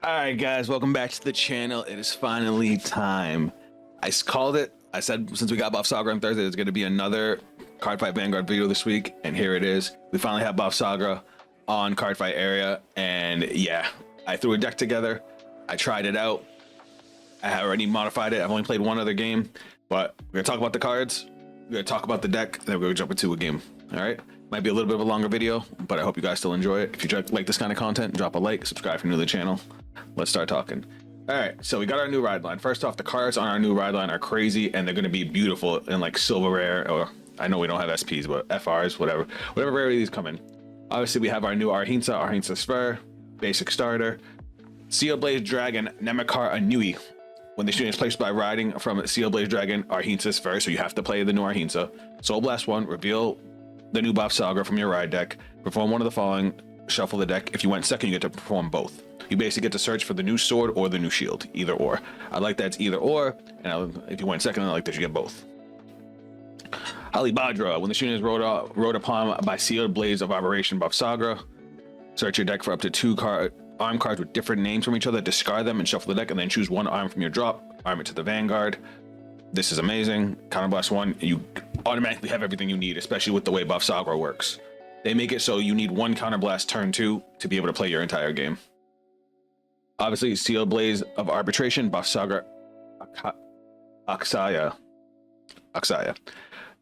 All right, guys, welcome back to the channel. It is finally time. I called it. I said since we got Bavsargra on Thursday, there's going to be another Cardfight Vanguard video this week, and here it is. We finally have Bavsargra on Cardfight area, and yeah, I threw a deck together. I tried it out. I have already modified it. I've only played one other game, but we're going to talk about the cards. We're going to talk about the deck, and then we're going to jump into a game. All right? Might be a little bit of a longer video, but I hope you guys still enjoy it. If you like this kind of content, drop a like, subscribe if you're new to the channel. Let's start talking. All right, so we got our new ride line. First off, the cards on our new ride line are crazy, and they're going to be beautiful in like silver rare, or I know we don't have SPs, but FRs, whatever rarity these come in. Obviously, we have our new Arhinsa Sphere, basic starter, Seal Blaze Dragon, Nemakar Anui. When the student is placed by riding from Seal Blaze Dragon, Arhinsa Sphere, so you have to play the new Arhinsa. Soul Blast 1, reveal the new Bavsargra from your ride deck, perform one of the following, shuffle the deck. If you went second, you get to perform both. You basically get to search for the new sword or the new shield, either or. I like that it's either or, and if you went second, I like that you get both. Alibadra, when the student is rode upon by Sealed Blaze of Operation Bavsargra, search your deck for up to two arm cards with different names from each other, discard them and shuffle the deck, and then choose one arm from your drop, arm it to the Vanguard. This is amazing. Counterblast 1, you automatically have everything you need, especially with the way Bavsargra works. They make it so you need one Counterblast turn 2 to be able to play your entire game. Obviously, Sealed Blaze of Arbitration, Bavsargra Aksayya.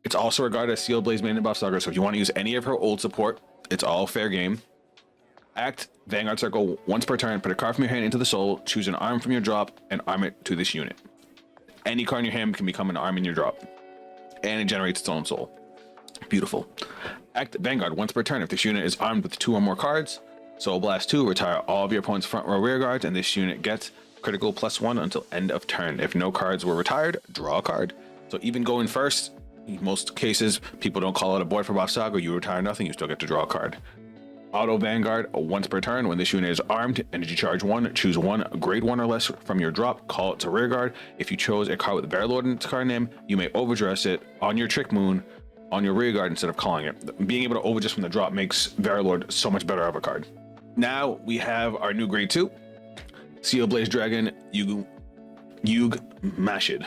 It's also regarded as Sealed Blaze main in Bavsargra, so if you want to use any of her old support, it's all fair game. Act Vanguard Circle once per turn, put a card from your hand into the soul, choose an arm from your drop, and arm it to this unit. Any card in your hand can become an arm in your drop, and it generates its own soul. Beautiful. Act Vanguard once per turn. If this unit is armed with 2 or more cards, Soul Blast 2, retire all of your opponent's front row rear guards, and this unit gets critical +1 until end of turn. If no cards were retired, draw a card. So even going first, in most cases, people don't call out a board for Bavsargra. You retire nothing, you still get to draw a card. Auto Vanguard once per turn. When this unit is armed, energy charge 1, choose one grade 1 or less from your drop, call it to rear guard. If you chose a card with Varlord in its card name, you may overdress it on your Trick Moon on your rear guard instead of calling it. Being able to overdress from the drop makes Varlord so much better of a card. Now we have our new grade 2, Seal Blaze Dragon Yug Mashid.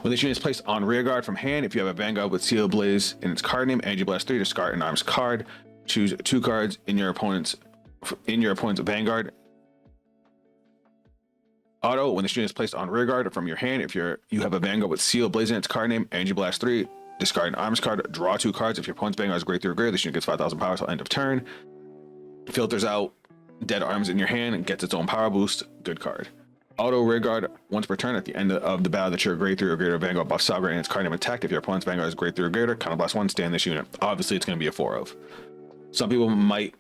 When this unit is placed on rear guard from hand, if you have a Vanguard with Seal Blaze in its card name, Energy Blast 3, discard an arms card. Choose 2 cards in your opponent's Vanguard. Auto, when the student is placed on rear guard from your hand, if you have a Vanguard with Seal Blaze in its card name, Energy Blast 3, discard an arms card, draw 2 cards. If your opponent's Vanguard is grade 3 or greater, this unit gets 5,000 power till end of turn. Filters out dead arms in your hand and gets its own power boost. Good card. Auto rear guard once per turn. At the end of the battle that your grade 3 or greater Vanguard Bavsargra and its card name attacked. If your opponent's Vanguard is grade 3 or greater, Counterblast 1, stand this unit. Obviously, it's going to be a 4 of. Some people might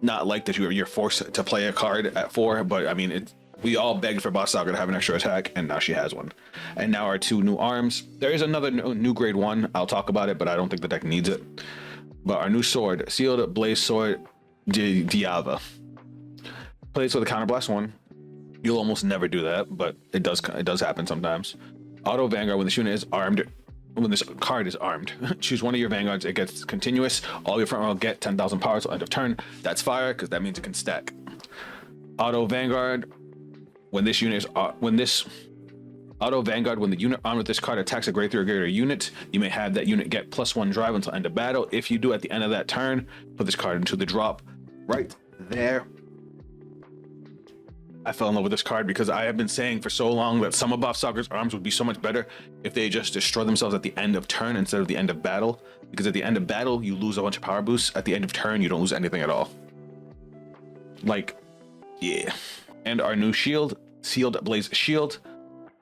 not like that you're forced to play a card at 4, but I mean, we all begged for Bavsargra to have an extra attack, and now she has one. And now our 2 new arms. There is another new grade 1. I'll talk about it, but I don't think the deck needs it. But our new sword, Sealed Blaze Sword Diava. Play this with a Counterblast 1. You'll almost never do that, but it does happen sometimes. Auto Vanguard, when this unit is armed, when this card is armed, choose one of your Vanguards. It gets continuous. All your front row get 10,000 power till end of turn. That's fire because that means it can stack. Auto Vanguard, when this unit is Auto Vanguard, when the unit armed with this card attacks a grade 3 or greater unit, you may have that unit get +1 drive until end of battle. If you do at the end of that turn, put this card into the drop. Right there. I fell in love with this card because I have been saying for so long that some of Bavsargra's arms would be so much better if they just destroy themselves at the end of turn instead of the end of battle. Because at the end of battle, you lose a bunch of power boosts. At the end of turn, you don't lose anything at all. Like, yeah. And our new shield, Sealed Blaze Shield,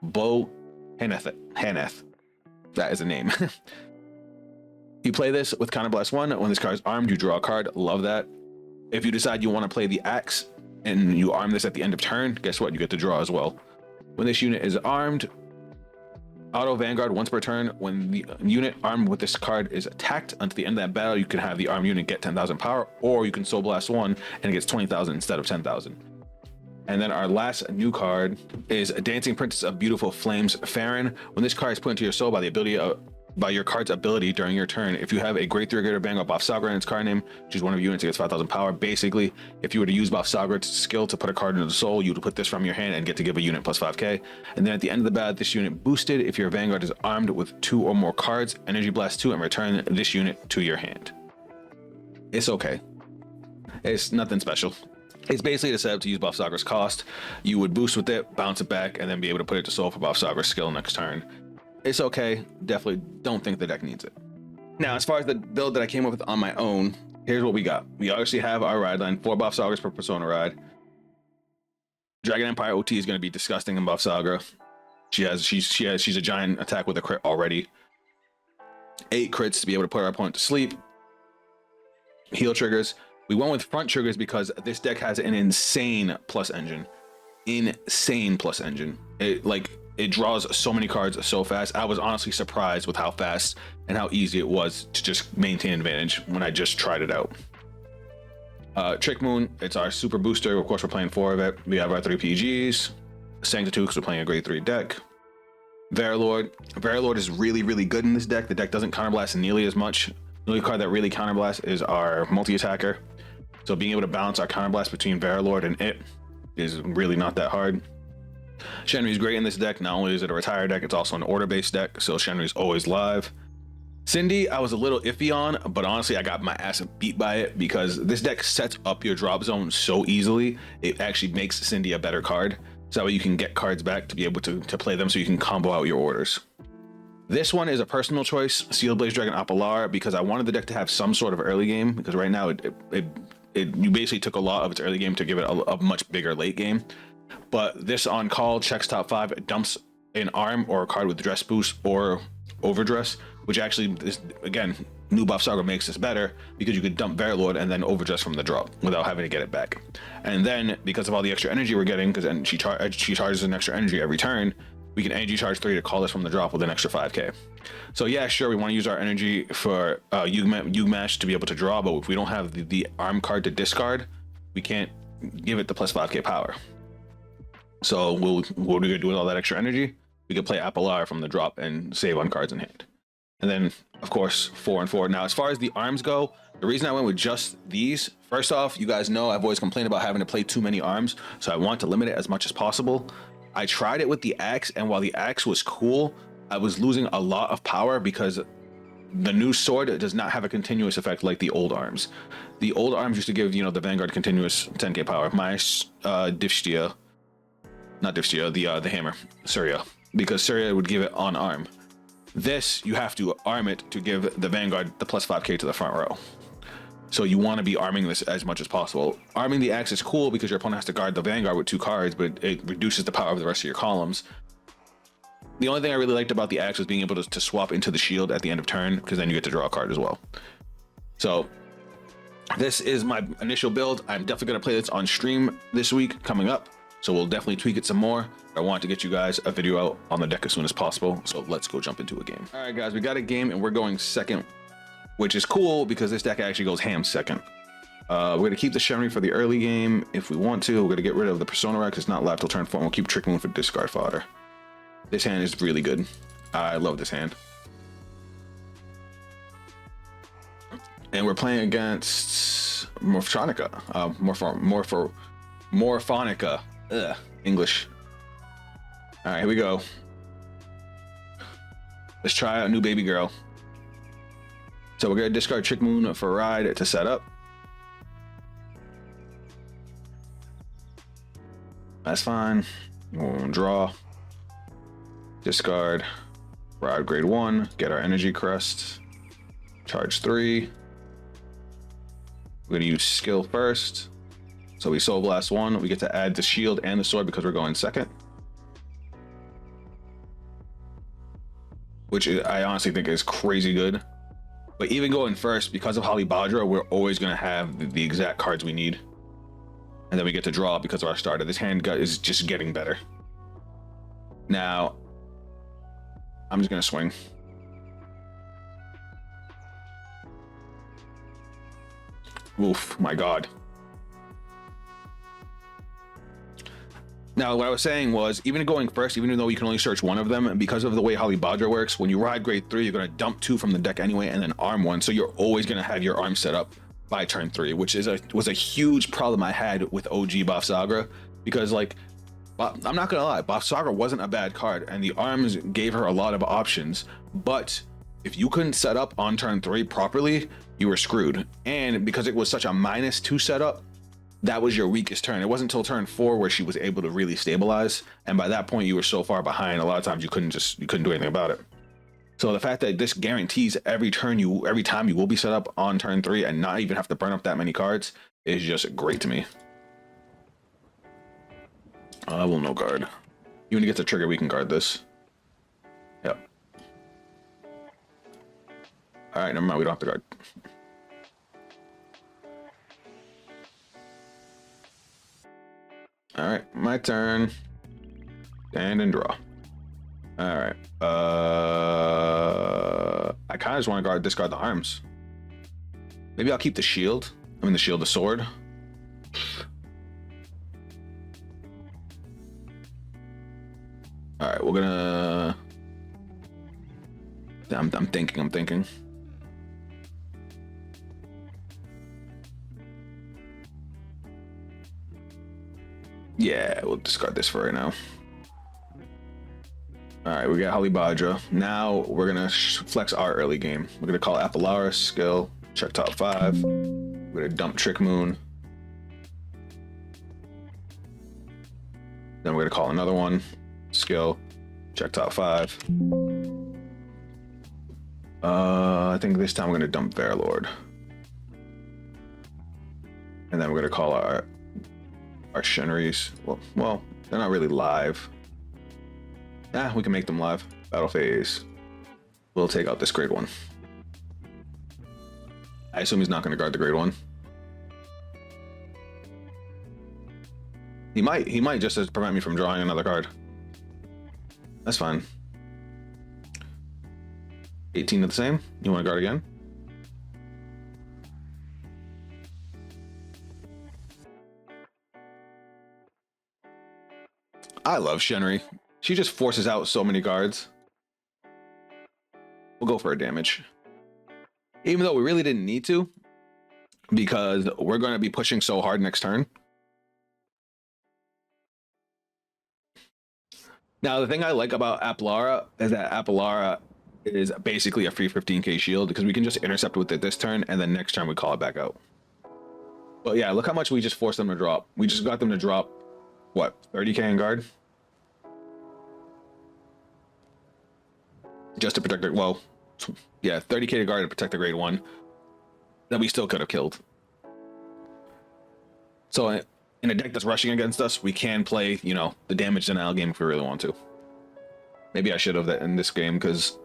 Bo Haneth. That is a name. You play this with Counterblast 1. When this card is armed, you draw a card. Love that. If you decide you want to play the axe and you arm this at the end of turn, guess what? You get to draw as well. When this unit is armed, Auto Vanguard once per turn. When the unit armed with this card is attacked until the end of that battle, you can have the armed unit get 10,000 power, or you can Soul Blast 1 and it gets 20,000 instead of 10,000. And then our last new card is a Dancing Princess of Beautiful Flames Farron. When this card is put into your soul by the ability of by your card's ability during your turn. If you have a Grade 3 or greater Vanguard Bavsargra in its card name, choose one of your units that gets 5,000 power. Basically, if you were to use Bavsargra's skill to put a card into the soul, you would put this from your hand and get to give a unit plus 5k. And then at the end of the battle, this unit boosted if your Vanguard is armed with 2 or more cards, Energy Blast 2, and return this unit to your hand. It's okay. It's nothing special. It's basically a setup to use Bavsargra's cost. You would boost with it, bounce it back, and then be able to put it to soul for Bavsargra's skill next turn. It's okay. Definitely don't think the deck needs it. Now, as far as the build that I came up with on my own, here's what we got. We obviously have our ride line, 4 Bavsargras per Persona ride. Dragon Empire OT is going to be disgusting in Bavsargra. She's a giant attack with a crit already. 8 crits to be able to put our opponent to sleep. Heal triggers. We went with front triggers because this deck has an insane plus engine. Insane plus engine. It draws so many cards so fast. I was honestly surprised with how fast and how easy it was to just maintain advantage when I just tried it out. Trick Moon, it's our super booster. Of course, we're playing 4 of it. We have our 3 PGs. Sanctitude, because we're playing a grade 3 deck. Verilord. Verilord is really, really good in this deck. The deck doesn't counterblast nearly as much. The only card that really counterblasts is our multi-attacker. So being able to balance our counterblast between Verilord and it is really not that hard. Shenry is great in this deck. Not only is it a retire deck, it's also an order-based deck, so Shenry is always live. Cindy, I was a little iffy on, but honestly, I got my ass beat by it because this deck sets up your drop zone so easily. It actually makes Cindy a better card, so that way you can get cards back to be able to play them so you can combo out your orders. This one is a personal choice, Sealed Blaze Dragon Apolar, because I wanted the deck to have some sort of early game, because right now you basically took a lot of its early game to give it a much bigger late game. But this on call checks top 5, it dumps an arm or a card with dress boost or overdress, which actually is, again, new Bavsargra makes this better because you could dump Verilord and then overdress from the drop without having to get it back. And then because of all the extra energy we're getting, because she charges an extra energy every turn, we can energy charge 3 to call this from the drop with an extra 5k. So yeah, sure, we want to use our energy for Yugmash to be able to draw, but if we don't have the arm card to discard, we can't give it the plus 5k power. So what are we gonna do with all that extra energy? We can play Apolar from the drop and save on cards in hand. And then, of course, 4 and 4. Now, as far as the arms go, the reason I went with just these, first off, you guys know I've always complained about having to play too many arms, so I want to limit it as much as possible. I tried it with the axe, and while the axe was cool, I was losing a lot of power because the new sword does not have a continuous effect like the old arms. The old arms used to give, the Vanguard continuous 10k power. My the hammer, Surya, because Surya would give it on arm. This, you have to arm it to give the Vanguard the plus 5k to the front row. So you want to be arming this as much as possible. Arming the axe is cool because your opponent has to guard the Vanguard with 2 cards, but it reduces the power of the rest of your columns. The only thing I really liked about the axe was being able to swap into the shield at the end of turn, because then you get to draw a card as well. So this is my initial build. I'm definitely going to play this on stream this week coming up. So we'll definitely tweak it some more. I want to get you guys a video out on the deck as soon as possible. So let's go jump into a game. All right, guys, we got a game and we're going second, which is cool because this deck actually goes ham second. We're going to keep the Shenry for the early game if we want to. We're going to get rid of the Persona Ride because it's not live till turn 4. And we'll keep Trick Moon for discard fodder. This hand is really good. I love this hand. And we're playing against Morphonica. Morphonica. English. All right, here we go. Let's try out new baby girl. So we're gonna discard Trick Moon for Ride to set up. That's fine. We'll draw. Discard. Ride grade 1. Get our energy crest. Charge 3. We're gonna use skill first. So we Soul Blast 1. We get to add the shield and the sword because we're going second. Which I honestly think is crazy good. But even going first, because of Holly Badra, we're always going to have the exact cards we need. And then we get to draw because of our starter. This hand is just getting better. Now, I'm just going to swing. Oof, my God. Now, what I was saying was, even going first, even though you can only search one of them, and because of the way Bavsargra works, when you ride grade 3, you're going to dump 2 from the deck anyway, and then arm 1. So you're always going to have your arm set up by turn 3, which was a huge problem I had with OG Bavsargra, because like, I'm not gonna lie, Bavsargra wasn't a bad card, and the arms gave her a lot of options, but if you couldn't set up on turn 3 properly, you were screwed. And because it was such a -2 setup, that was your weakest turn. It wasn't until turn 4 where she was able to really stabilize, and by that point you were so far behind, a lot of times you couldn't do anything about it. So the fact that this guarantees every time you will be set up on turn 3 and not even have to burn up that many cards is just great to me. I will no guard. Even to get the trigger, we can guard this. Yep. All right, never mind. We don't have to guard. All right, my turn. Stand and draw. All right. I kind of just want to discard the arms. Maybe I'll keep the shield. The sword. All right, we're gonna. I'm thinking. Yeah, we'll discard this for right now. All right, we got Bavsargra. Now we're gonna flex our early game. We're gonna call Appalara skill. Check top 5. We're gonna dump Trick Moon. Then we're gonna call another one. Skill. Check top 5. I think this time we're gonna dump Varlord. And then we're gonna call our Shenries. Well, they're not really live. We can make them live. Battle phase. We'll take out this grade 1. I assume he's not gonna guard the grade 1. He might just to prevent me from drawing another card. That's fine. 18 of the same. You want to guard again? I love Shenry. She just forces out so many guards. We'll go for a damage. Even though we really didn't need to, because we're going to be pushing so hard next turn. Now, the thing I like about Appalara is that Appalara is basically a free 15k shield, because we can just intercept with it this turn, and then next turn we call it back out. But yeah, look how much we just forced them to drop. We just got them to drop, what, 30k in guard? Just to protect it. Well, yeah, 30k to guard to protect the grade 1 that we still could have killed. So in a deck that's rushing against us, we can play, the damage denial game if we really want to. Maybe I should have that in this game, because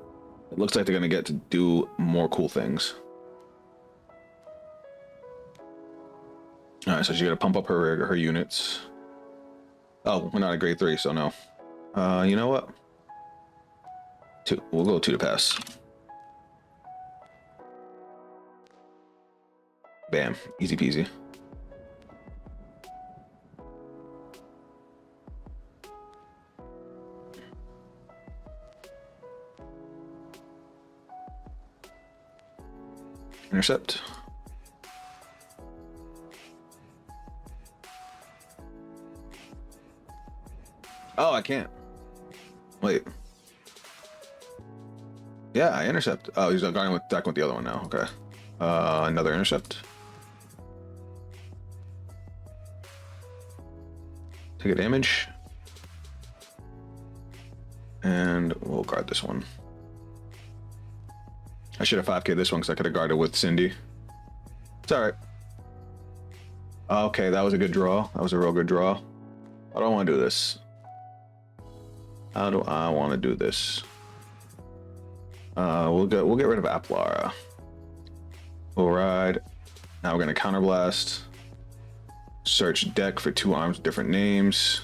it looks like they're going to get to do more cool things. All right, so she's going to pump up her units. Oh, we're not at grade 3, so no. You know what? 2. We'll go 2 to pass. Bam. Easy peasy. Intercept. Oh, I can't. Wait. Yeah, I intercept. Oh, he's going back with the other one now. Okay. Another intercept. Take a damage. And we'll guard this one. I should have 5k this one because I could have guarded with Cindy. It's alright. Okay, that was a good draw. That was a real good draw. I don't want to do this. How do I want to do this? We'll get rid of Appalara. We'll ride. Now we're gonna counterblast. Search deck for 2 arms with different names.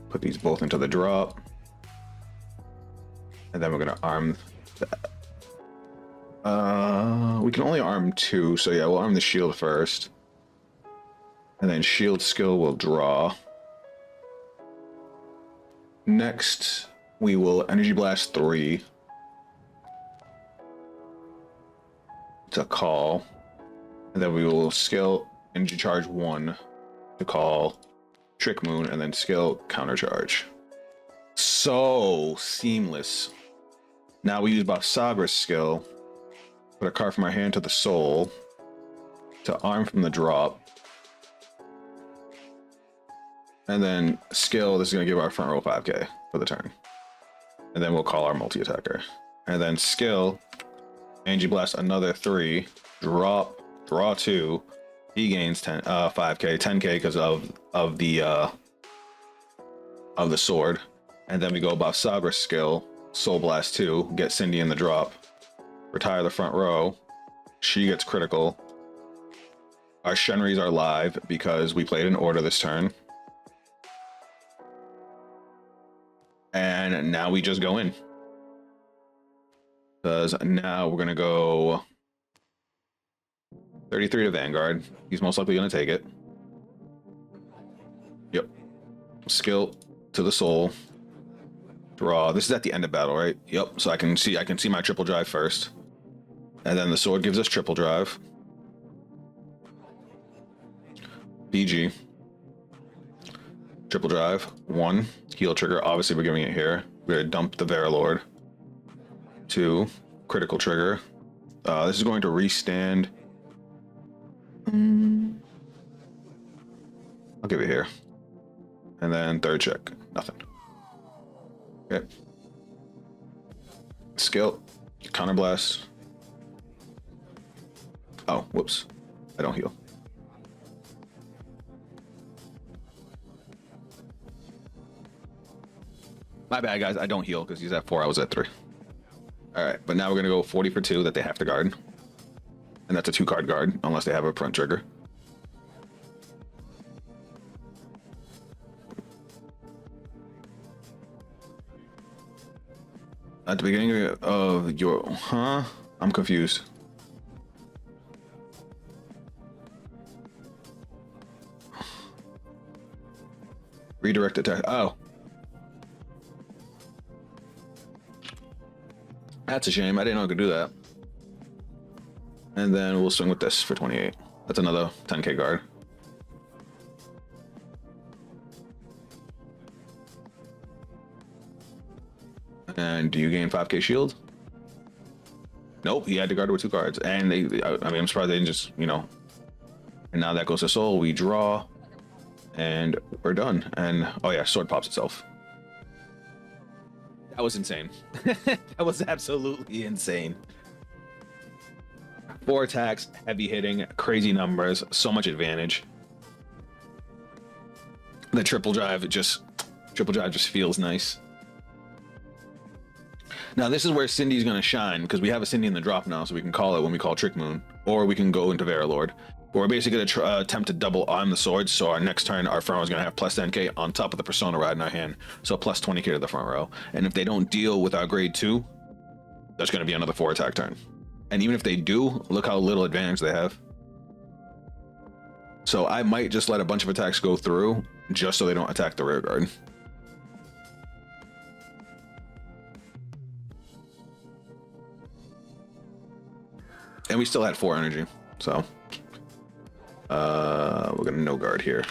Put these both into the drop. And then we're gonna arm that. We can only arm 2, so yeah, we'll arm the shield first. And then shield skill will draw. Next, we will Energy Blast 3 to call. And then we will skill Energy Charge 1 to call Trick Moon, and then skill Counter Charge. So seamless. Now we use Bavsargra's skill. Put a card from our hand to the soul to arm from the drop. And then skill, this is going to give our front row 5k for the turn. And then we'll call our multi-attacker. And then skill, Energy Blast another 3, drop, draw 2. He gains 5k, 10k because of the sword. And then we go Bavsargra skill, Soul Blast 2, get Cindy in the drop, retire the front row. She gets critical. Our Shenris are live because we played in order this turn. And now we just go in. Because now we're going to go 33 to Vanguard. He's most likely going to take it. Yep. Skill to the soul. Draw. This is at the end of battle, right? Yep. So I can see my triple drive first. And then the sword gives us triple drive. BG. Triple drive. 1. Heal trigger. Obviously, we're giving it here. We're going to dump the Varalord. 2. Critical trigger. This is going to restand. I'll give it here. And then third check. Nothing. Okay. Skill. Counter blast. Oh, whoops. I don't heal. My bad, guys. I don't heal because he's at 4. I was at 3. All right, but now we're going to go 40 for 2 that they have to guard. And that's a 2-card guard, unless they have a front trigger. At the beginning of your... Huh? I'm confused. Redirect attack. Oh. That's a shame. I didn't know I could do that. And then we'll swing with this for 28. That's another 10k guard. And do you gain 5k shield? Nope, he had to guard it with 2 cards. And I mean, I'm surprised they didn't just, you know. And now that goes to soul. We draw. And we're done. And, oh yeah, sword pops itself. That was insane. That was absolutely insane. 4 attacks, heavy hitting, crazy numbers, so much advantage. The triple drive just feels nice. Now this is where Cindy's gonna shine, because we have a Cindy in the drop now, so we can call it when we call Trick Moon, or we can go into Varalord. But we're basically gonna attempt to double arm the sword, so our next turn our front row is gonna have plus 10k on top of the Persona rod in our hand, so plus 20k to the front row. And if they don't deal with our grade 2, that's gonna be another 4 attack turn. And even if they do, look how little advantage they have. So I might just let a bunch of attacks go through, just so they don't attack the rear guard. And we still had 4 energy, so we're gonna no guard here.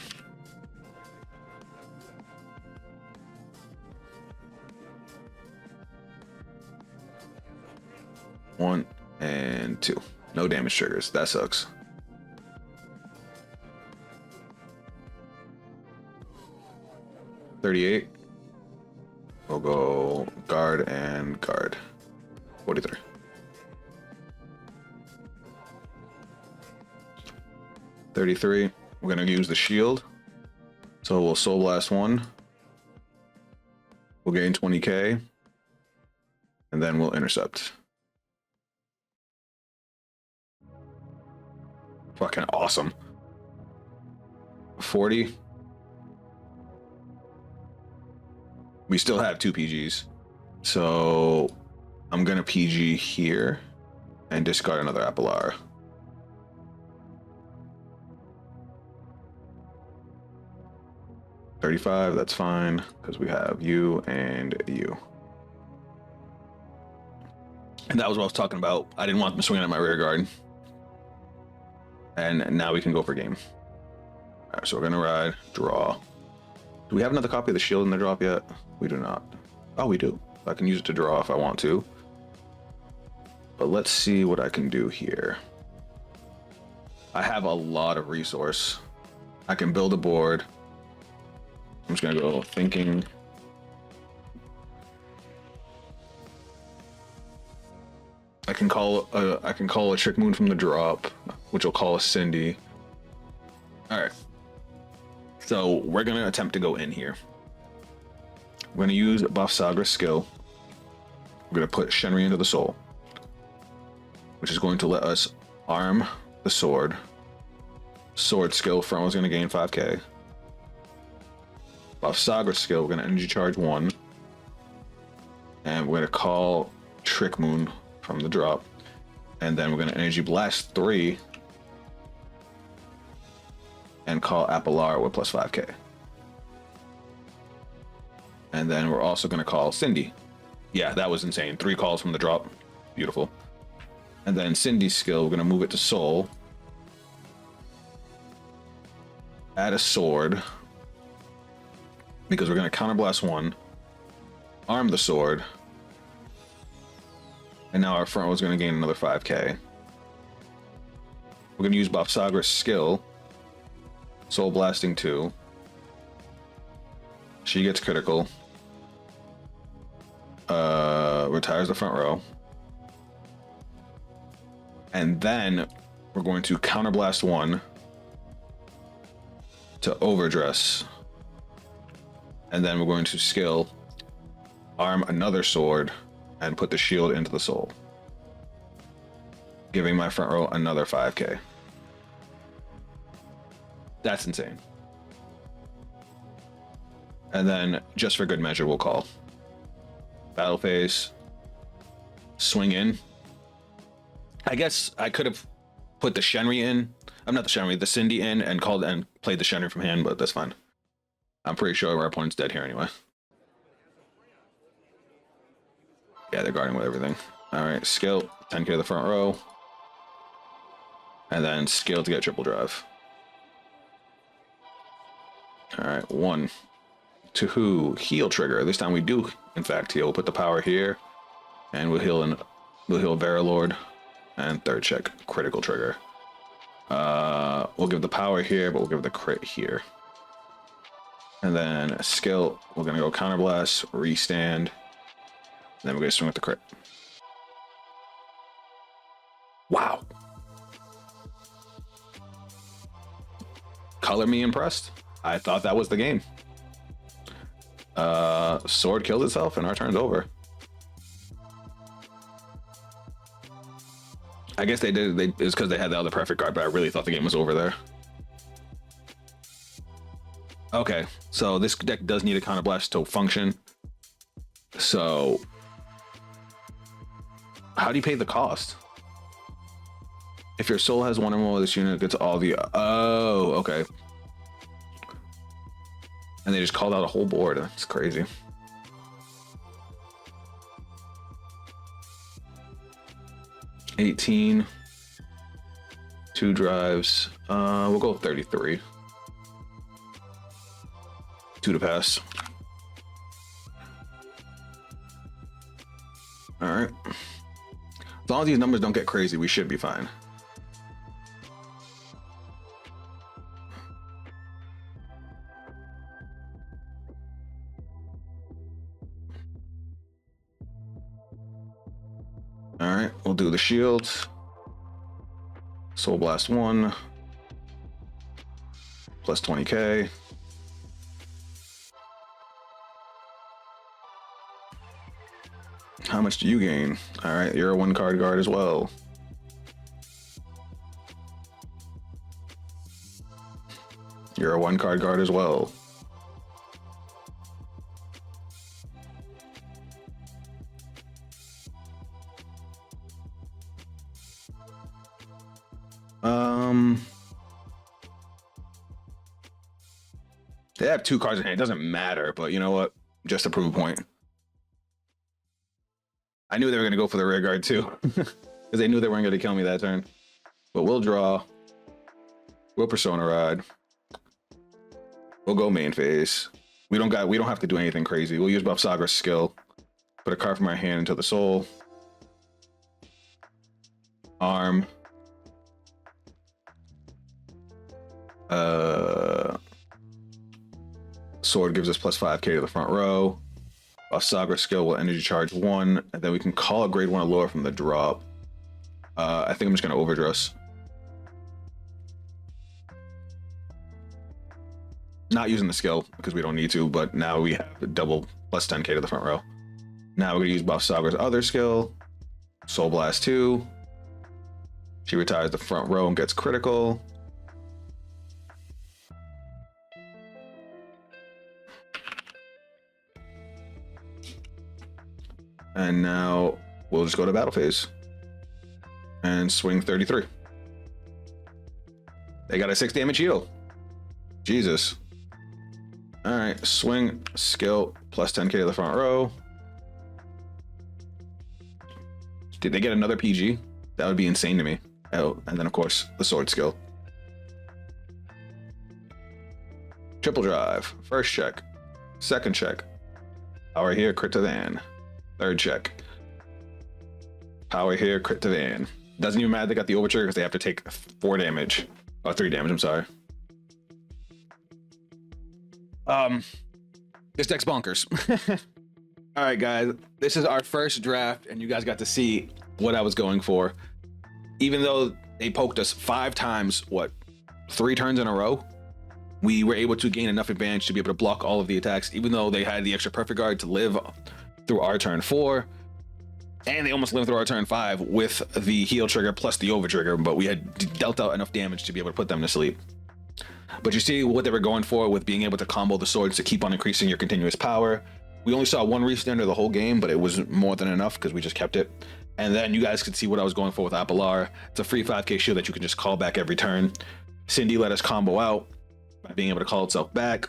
One and 2. No damage triggers. That sucks. $38. We'll go guard and guard. 43. $33. We're gonna use the shield. So we'll soul blast 1. We'll gain 20k. And then we'll intercept. Fucking awesome. 40. We still have 2 PGs. So I'm gonna PG here and discard another Appalar. 35, that's fine, because we have you and you. And that was what I was talking about. I didn't want them swinging at my rear guard. And now we can go for game. All right, so we're gonna ride, draw. Do we have another copy of the shield in the drop yet? We do not. Oh, we do. I can use it to draw if I want to. But let's see what I can do here. I have a lot of resource. I can build a board. I'm just gonna go thinking. I can call a Trick Moon from the drop, which will call a Cindy. All right. So we're gonna attempt to go in here. We're gonna use Bavsargra's skill. We're gonna put Shenri into the soul, which is going to let us arm the sword. Sword skill, front was gonna gain 5k. Bavsargra's skill, we're gonna energy charge 1. And we're gonna call Trick Moon from the drop. And then we're gonna energy blast 3 and call Apilar with plus 5k. And then we're also gonna call Cindy. Yeah, that was insane. 3 calls from the drop. Beautiful. And then Cindy's skill, we're gonna move it to soul. Add a sword, because we're gonna counterblast 1, arm the sword, and now our front row is gonna gain another 5k. We're gonna use Bavsargra's skill, soul blasting 2. She gets critical. Retires the front row. And then we're going to counterblast 1 to Overdress. And then we're going to skill arm another sword and put the shield into the soul, giving my front row another 5k. That's insane. And then just for good measure, we'll call battle phase, swing in. I guess I could have put the Shenri in. I'm not the Shenri, the Cindy in, and called and played the Shenri from hand, but that's fine. I'm pretty sure our opponent's dead here anyway. Yeah, they're guarding with everything. All right, skill 10k to the front row, and then skill to get triple drive. All right, 1, 2, heal trigger. This time we do, in fact, heal. We'll put the power here, and we'll heal Verilord, and third check critical trigger. We'll give the power here, but we'll give the crit here. And then skill, we're gonna go counterblast, restand, and then we're gonna swing with the crit. Wow. Color me impressed. I thought that was the game. Sword killed itself and our turn's over. I guess they did. It was because they had the other perfect card, but I really thought the game was over there. Okay, so this deck does need a counterblast to function. So, how do you pay the cost? If your soul has 1 or more of this unit, it gets all the. Oh, okay. And they just called out a whole board. That's crazy. $18. 2 drives. We'll go 33. 2 to pass. All right. As long as these numbers don't get crazy, we should be fine. All right, we'll do the shields. Soul Blast 1. Plus 20k. How much do you gain? All right, you're a 1 card guard as well. You're a 1 card guard as well. They have 2 cards in hand. It doesn't matter, but you know what? Just to prove a point. I knew they were going to go for the rear guard too, because they knew they weren't going to kill me that turn. But we'll draw. We'll Persona Rod. We'll go main phase. We don't have to do anything crazy. We'll use Bavsargra's skill. Put a card from our hand into the soul. Arm. Sword gives us plus 5k to the front row. Bavsargra skill will energy charge 1, and then we can call a grade 1 or lower from the drop. I think I'm just gonna overdress. Not using the skill because we don't need to, but now we have double plus 10k to the front row. Now we're gonna use Bavsargra's other skill, Soul Blast 2. She retires the front row and gets critical. And now we'll just go to battle phase and swing 33. They got a 6 damage heal. Jesus. All right, swing, skill, plus 10k to the front row. Did they get another PG? That would be insane to me. Oh, and then of course the sword skill. Triple drive. First check. Second check. Power here, crit to van. Third check. Power here, crit to van. Doesn't even matter they got the overture because they have to take 4 damage. Or 3 damage, I'm sorry. This deck's bonkers. All right, guys. This is our first draft, and you guys got to see what I was going for. Even though they poked us 5 times, 3 turns in a row, we were able to gain enough advantage to be able to block all of the attacks, even though they had the extra perfect guard to live through our turn 4, and they almost lived through our turn 5 with the heal trigger plus the over trigger, but we had dealt out enough damage to be able to put them to sleep. But you see what they were going for with being able to combo the swords to keep on increasing your continuous power. We only saw 1 restander the whole game, but it was more than enough because we just kept it. And then you guys could see what I was going for with Apilar. It's a free 5k shield that you can just call back every turn. Cindy let us combo out by being able to call itself back.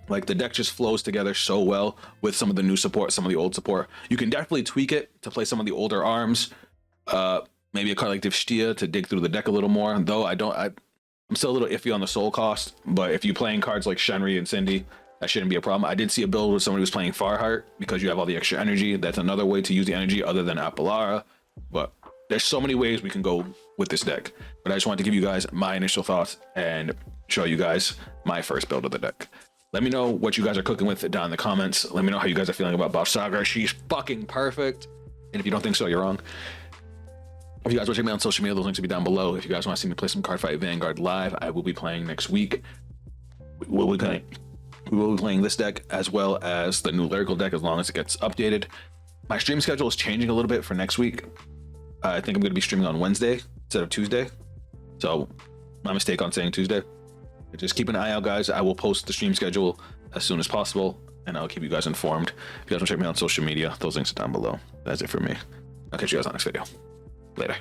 Like, the deck just flows together so well with some of the new support, some of the old support. You can definitely tweak it to play some of the older arms. Maybe a card like Divstia to dig through the deck a little more. Though I'm still a little iffy on the soul cost, but if you're playing cards like Shenri and Cindy, that shouldn't be a problem. I did see a build where somebody was playing Farheart because you have all the extra energy. That's another way to use the energy other than Apilara. But there's so many ways we can go with this deck. But I just wanted to give you guys my initial thoughts and show you guys my first build of the deck. Let me know what you guys are cooking with down in the comments. Let me know how you guys are feeling about Bavsargra. She's fucking perfect. And if you don't think so, you're wrong. If you guys want to check me out on social media, those links will be down below. If you guys want to see me play some Cardfight Vanguard live, I will be playing next week. We will be playing this deck as well as the new lyrical deck as long as it gets updated. My stream schedule is changing a little bit for next week. I think I'm going to be streaming on Wednesday instead of Tuesday. So my mistake on saying Tuesday. Just keep an eye out, guys. I will post the stream schedule as soon as possible, and I'll keep you guys informed. If you guys want to check me out on social media, those links are down below. That's it for me. I'll catch you guys on the next video. Later.